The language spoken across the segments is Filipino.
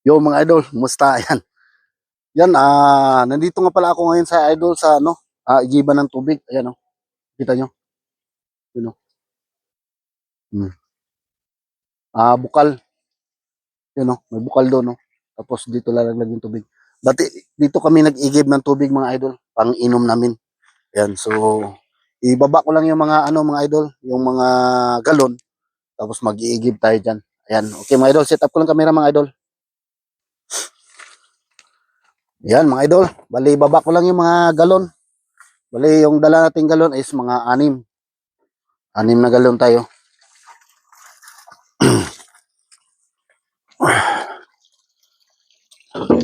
Yo mga idol, musta yan? Yan, nandito nga pala ako ngayon sa idol sa ano, igiban ng tubig. Ayan oh, kita nyo? Yun oh. Hmm. Bukal, yun oh, may bukal doon oh. Tapos dito lalaglag yung tubig. Dati, dito kami nag-igib ng tubig mga idol, pang inom namin. Yan, so, ibaba ko lang yung mga ano mga idol, yung mga galon, tapos mag-iigib tayo dyan. Ayan, okay mga idol, set up ko lang camera mga idol. Yan mga idol, bali ibaba ko lang yung mga galon. Bali yung dala nating galon is mga anim. Anim na galon tayo.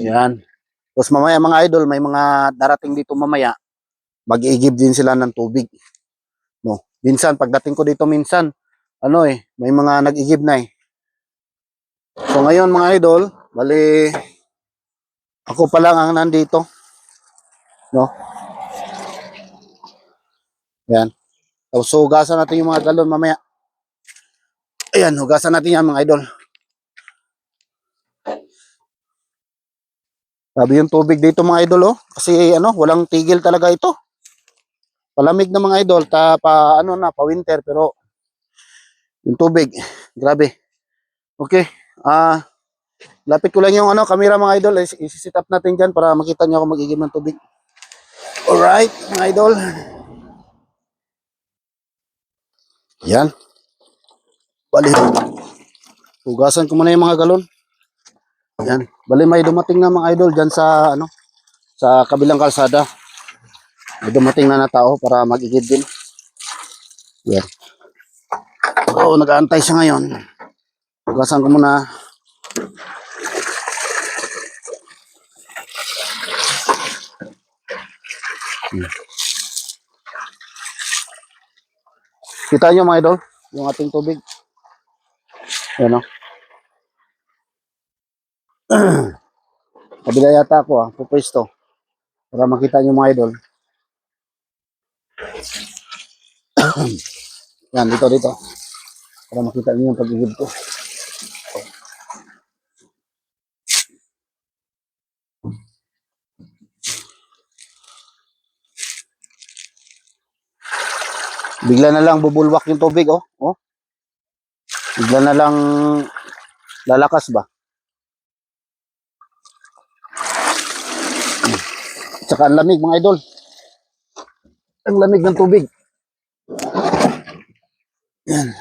Yan. Tapos mamaya mga idol, may mga darating dito mamaya, mag-iigib din sila ng tubig. No. Minsan, pagdating ko dito minsan, ano may mga nag-igib na eh. So ngayon mga idol, bali, ako pa lang ang nandito. No. Yan. Tapos hugasan natin yung mga galon mamaya. Ayan, hugasan natin yan mga idol. Sabi yung tubig dito mga idol oh. Kasi ano, walang tigil talaga ito. Palamig na mga idol, pa winter pero yung tubig, grabe. Okay. Lapit ko lang yung ano, camera mga idol. Isi-set up natin dyan para makita nyo ako mag-igib ng tubig. Alright, mga idol. Yan. Bali. Hugasan ko muna yung mga galon. Yan. Bali may dumating na mga idol dyan sa ano, sa kabilang kalsada. May dumating na tao para mag-igib din. Yan. So, nag-aantay siya ngayon. Hugasan ko muna. Kita nyo mga idol, yung ating tubig. Yan o. Kabila yata ako pupwesto. Para makita nyo mga idol. Yan, dito. Para makita nyo yung pag-igib ko. Bigla na lang bubulwak yung tubig oh. Bigla na lang lalakas ba? Tsaka ang lamig mga idol. Ang lamig ng tubig. Yan.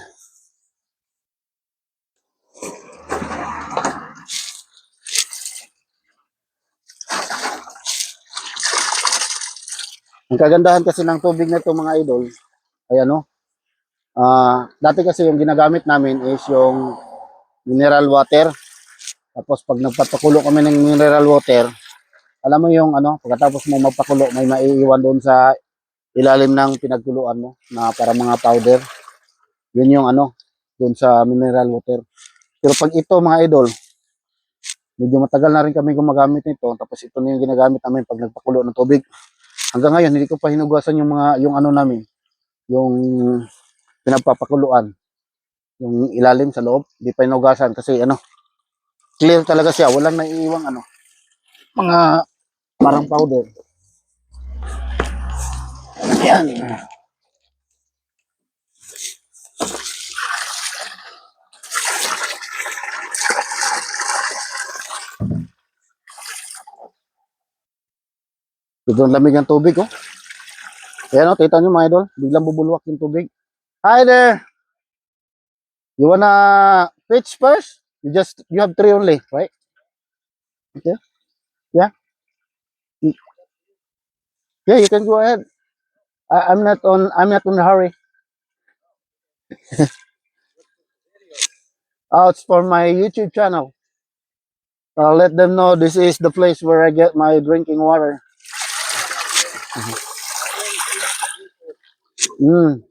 Ang kagandahan kasi ng tubig na ito mga idol, ay ano, dati kasi yung ginagamit namin is yung mineral water. Tapos pag nagpapakulo kami ng mineral water, alam mo yung ano, pagkatapos mo magpakulo, may maiiwan doon sa ilalim ng pinagkuluan mo na para mga powder. Yun yung ano, doon sa mineral water. Pero pag ito mga idol, medyo matagal na rin kami gumagamit nito. Tapos ito na yung ginagamit namin pag nagpakulo ng tubig. Hanggang ngayon, hindi ko pa hinugasan yung ano namin, yung pinagpapakuluan. Yung ilalim sa loob, hindi pa hinugasan kasi ano, clear talaga siya. Walang naiiwang ano, mga parang powder. Yan. Ito lamig ng tubig, oh. Ayan, oh, kita nyo mga idol, biglang bubulwak yung tubig. Hi there! You wanna pitch first? You have three only, right? Okay. Yeah. Yeah, you can go ahead. I'm not in a hurry. It's for my YouTube channel. I'll let them know this is the place where I get my drinking water. Mm.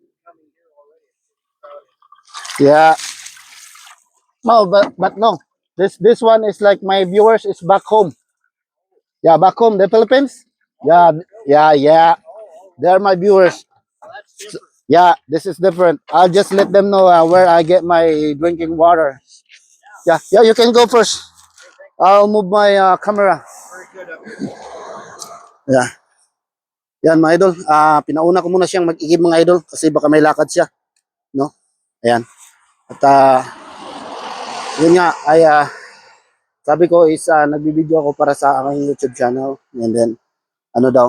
Yeah. No, but no. This one is like my viewers is back home. Yeah, back home, the Philippines. Yeah. They're my viewers. Yeah, this is different. I'll just let them know where I get my drinking water. Yeah, you can go first. I'll move my camera. Yeah. Yan mga idol. Pinauna ko muna siyang mag-igib mga idol kasi baka may lakad siya, no? Ayan. At yun nga ay sabi ko is nagbibideo ako para sa aking YouTube channel. And then ano daw,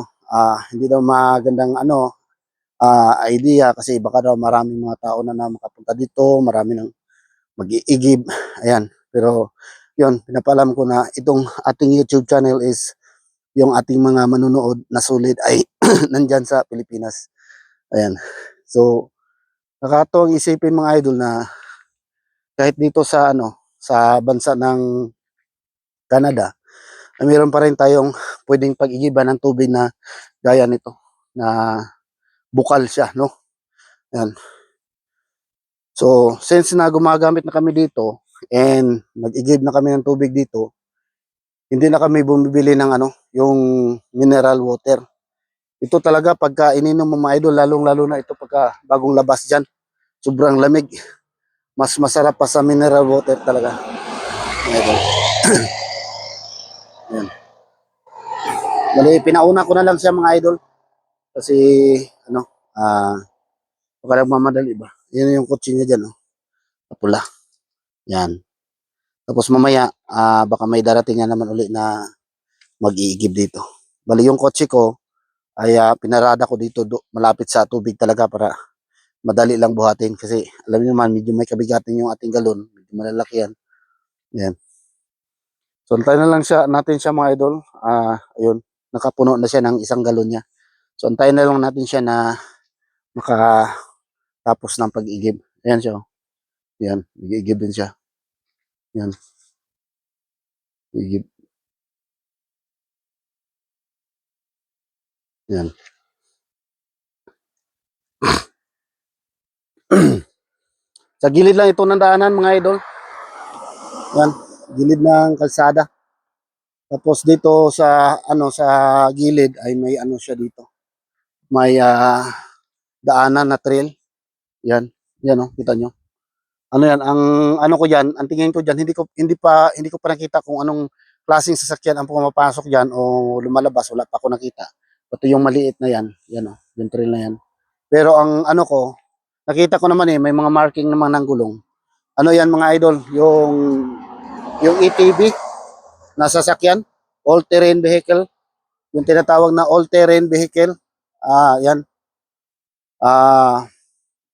hindi daw magandang idea kasi baka daw maraming mga tao na makapunta dito, marami nang mag-iigib. Ayan. Pero yun, pinapalam ko na itong ating YouTube channel is yung ating mga manunood na sulit ay nandyan sa Pilipinas. Ayan. So, nakakatuwang isipin mga idol na kahit dito sa sa bansa ng Canada, ay meron pa rin tayong pwedeng pag-igiban ng tubig na gaya nito na bukal siya, no? Ayan. So, since na gumagamit na kami dito and nag-igib na kami ng tubig dito, hindi na kami bumibili ng yung mineral water. Ito talaga pagka ininom mo mga idol, lalong-lalo na ito pagka bagong labas diyan, sobrang lamig. Mas masarap pa sa mineral water talaga. Mga idol. Ayan. Bali, pinauna ko na lang siya mga idol kasi baka nagmamadali ba. Yan yung kotse niya dyan, pula. Yan. Tapos mamaya, baka may darating na naman uli na mag-iigib dito. Bali, yung kotse ko, ay pinarada ko dito malapit sa tubig talaga para madali lang buhatin kasi alam niyo naman medyo may kabigatin yung ating galon, medyo malalaki yan. Yan. So antayin na lang natin siya mga idol. Ayun, nakapuno na siya ng isang galon niya. So antayin na lang natin siya na makatapos ng pag-igib. Ayan siya. Yan, igib din siya. Yan. Igib. Yan. Sa gilid lang ito ng daanan mga idol. Yan, gilid ng kalsada. Tapos dito sa sa gilid ay may siya dito. May daanan na trail. Yan. Yan kita nyo. Ano yan, ang ko diyan, ang tingin ko diyan, hindi ko pa nakita kung anong klaseng sasakyan ang pumapasok diyan o lumalabas, wala pa ako nakita. Ito yung maliit na yan, yung trail na yan. Pero ang ko, nakita ko naman may mga marking naman ng gulong. Ano yan mga idol, yung ATV na sasakyan, all-terrain vehicle, yung tinatawag na all-terrain vehicle. Yan.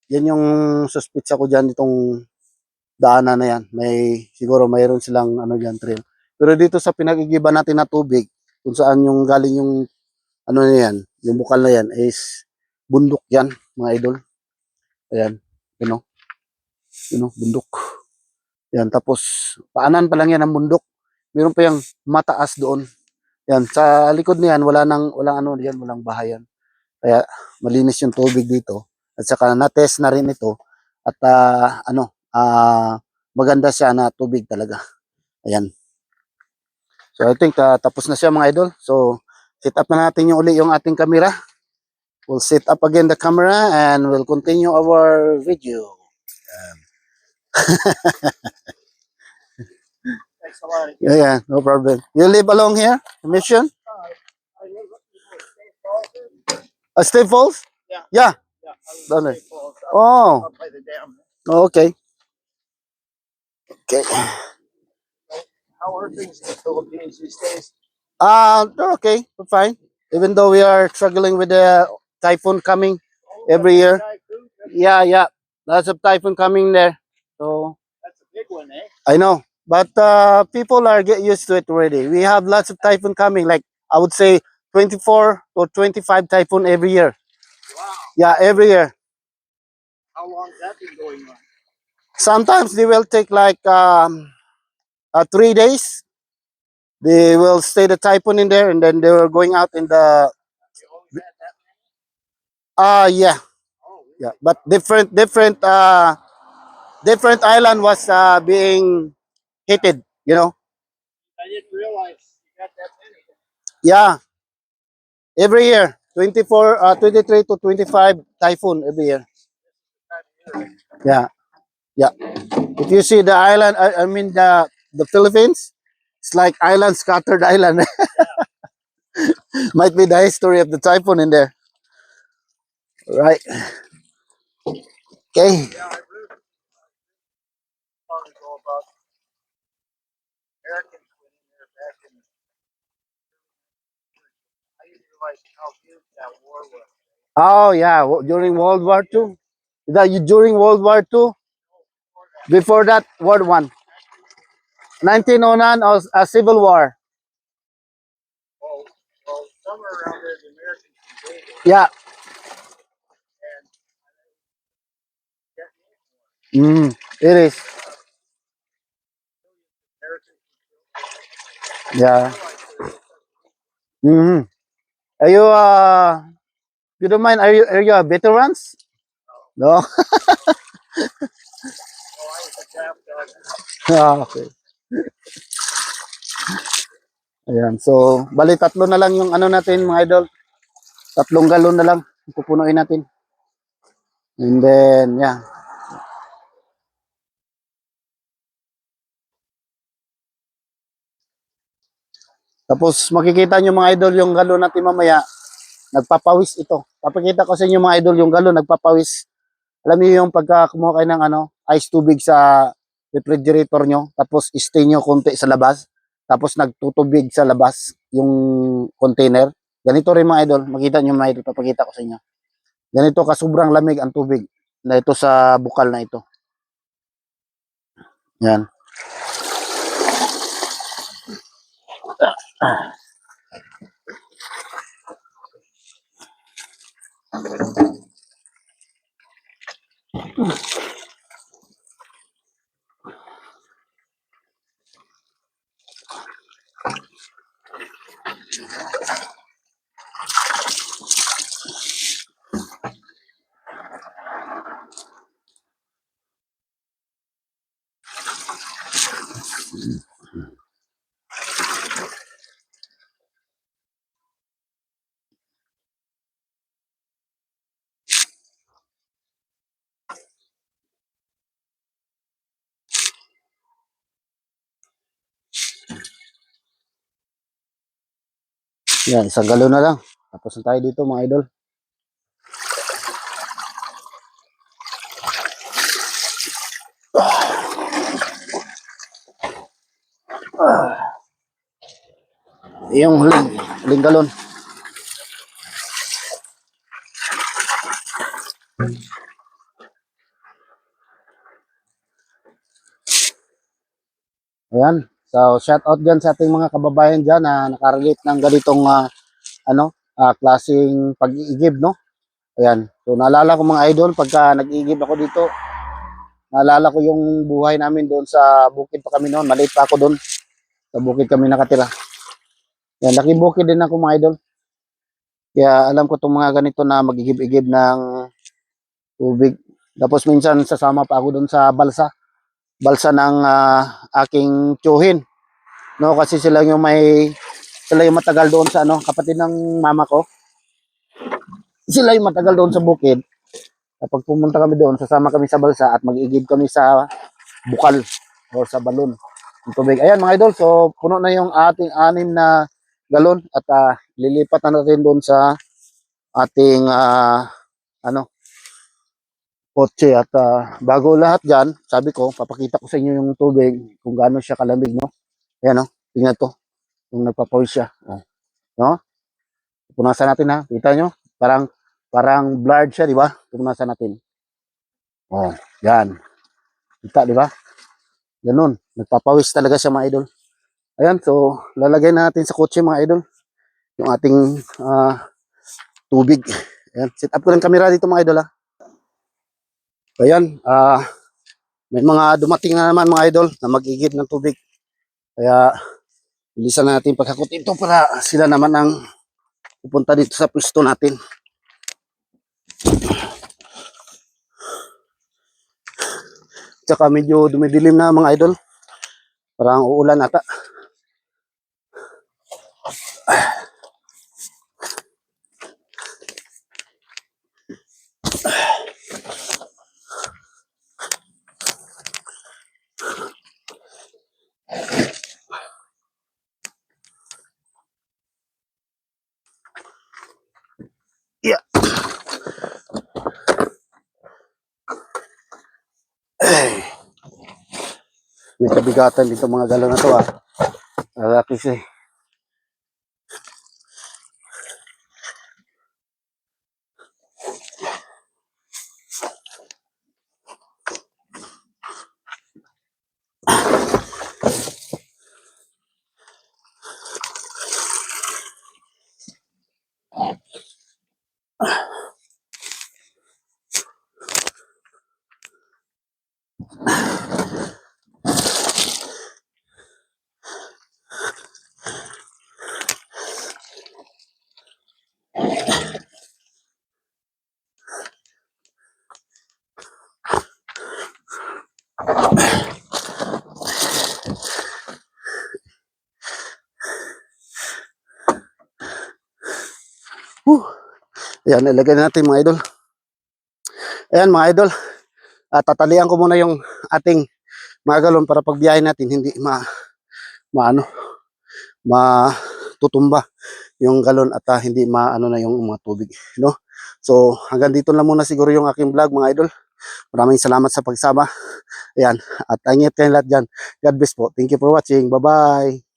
Yan yung suspitsa ko diyan itong daanan na yan. Siguro mayroon silang diyan trail. Pero dito sa pinag-igiban natin na tubig, kung saan yung galing yung na yan, yung bukal na yan is bundok yan, mga idol. Ayan, bundok. Yan, tapos paanan pa lang yan ang bundok. Meron pa yung mataas doon. Yan, sa likod niyan walang diyan, walang bahayan. Kaya malinis yung tubig dito. At saka na-test na rin ito at maganda siya na tubig talaga. Ayan. So I think tapos na siya mga idol. So set up na natin yung uli yung ating camera. We'll set up again the camera and we'll continue our video. Thanks a lot. Yeah, no problem. You live along here? Mission? Stay Falls? Yeah. Yeah. Yeah. Oh. Up by the dam. Oh, okay. Okay. How are things in the Philippines these days? They're okay. We're fine. Even though we are struggling with the typhoon coming every year. Yeah, yeah. Lots of typhoon coming there. So that's a big one, eh? I know. But people are get used to it already. We have lots of typhoon coming, like I would say 24 or 25 typhoon every year. Wow. Yeah, every year. How long has that been going on? Sometimes they will take like 3 days. They will stay the typhoon in there, and then they were going out in the. Yeah, yeah, but different island was being hit. You know. I didn't realize you got that many. Yeah, every year, 23 to 25 typhoon every year. Yeah, yeah. If you see the island, I mean the Philippines, It's like island, scattered island. Might be the history of the typhoon in there. Right. Okay. Oh yeah, during World War Two. That you during World War Two. Before that, World One. 1909 was a civil war. Yeah. Mm, it is. Yeah. Mm-hmm. Are you you don't mind? Are you a veterans? No. Ah, okay. Ayan. So, bali tatlo na lang yung ano natin mga idol. Tatlong galon na lang pupunuin natin. And then, yeah. Tapos makikita nyo mga idol yung galon natin mamaya. Nagpapawis ito. Papakita ko sa inyo mga idol yung galon nagpapawis. Alam niyo yung pagka kumuha kayo ng ano, ice tubig sa refrigerator nyo, tapos stay nyo konti sa labas, tapos nagtutubig sa labas yung container. Ganito rin mga idol, makita nyo mga idol, papakita ko sa inyo. Ganito ka sobrang lamig ang tubig na ito sa bukal na ito. Yan. Yan, isang galon na lang. Tapos na tayo dito mga idol. Yung huling galon. Ayan. So, shout out dyan sa ating mga kababayan dyan na nakarelate ng ganitong klaseng pag-iigib, no? Ayan. So, naalala ko mga idol, pagka nag-iigib ako dito, naalala ko yung buhay namin doon sa bukid pa kami noon. Maliit pa ako doon. Sa bukid kami nakatira. Yan, laking bukid din ako mga idol. Kaya alam ko itong mga ganito na mag-igib-igib ng tubig. Tapos minsan sasama pa ako doon sa balsa. Balsa ng aking tiyuhin. No, kasi sila yung matagal doon sa kapatid ng mama ko. Sila yung matagal doon sa bukid. Kapag pumunta kami doon, sasama kami sa balsa at mag-igib kami sa bukal o sa balon ng tubig. Ayan mga idol, so puno na yung ating 6 na galon at lilipat na natin doon sa ating ano kotse at bago lahat dyan, sabi ko, papakita ko sa inyo yung tubig kung gaano siya kalamig, no? Ayan, no? Tingnan to, yung nagpapawis siya. Oh, no? Punasan natin ha, kita nyo? Parang blurred siya, di ba? Punasan natin. Oh, yan. Kita, di ba? Ganun. Nagpapawis talaga siya mga idol. Ayan, so lalagay natin sa kotse mga idol yung ating tubig. Ayan, set up ko ng camera dito mga idol ha. Ayan, may mga dumating na naman mga idol na mag-igib ng tubig. Kaya bilisan natin pagkakot ito para sila naman ang pupunta dito sa pwesto natin. Tsaka medyo dumidilim na mga idol. Parang uulan ata. mabigatan dito mga galon na to ah. Kasi ayan, ilagay natin mga idol. Ayan mga idol, tatalian ko muna yung ating mga galon para pagbiyahe natin hindi maano, matutumba yung galon at hindi maano na yung mga tubig, no? So, hanggang dito lang muna siguro yung aking vlog mga idol. Maraming salamat sa pagsama. Ayan, at ingat kayo lahat dyan. God bless po. Thank you for watching. Bye-bye.